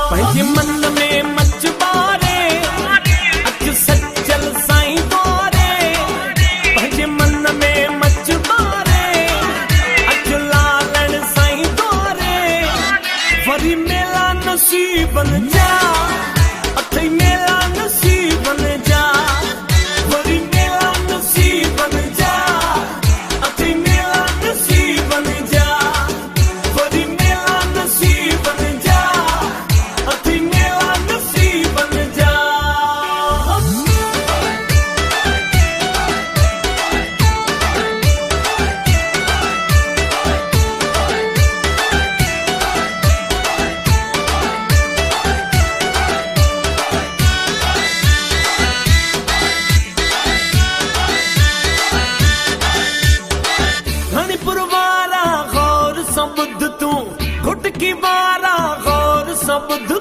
पंहिंजे मन में मच बारे अच सचल साईं द्वारे पंहिंजे मन में मच बारे अच लालण साईं द्वारे वरी मेला नसीबन जा अथई मेला नसीबन जा वरी मेला नसीबन जा अथई मेला नसीबन जा वरी मेला नसीबन जा अथई मेला नसीबन जा। धनीपुर वारा गौर सब बुद्ध तू घुट की वारा गौर सब बुद्ध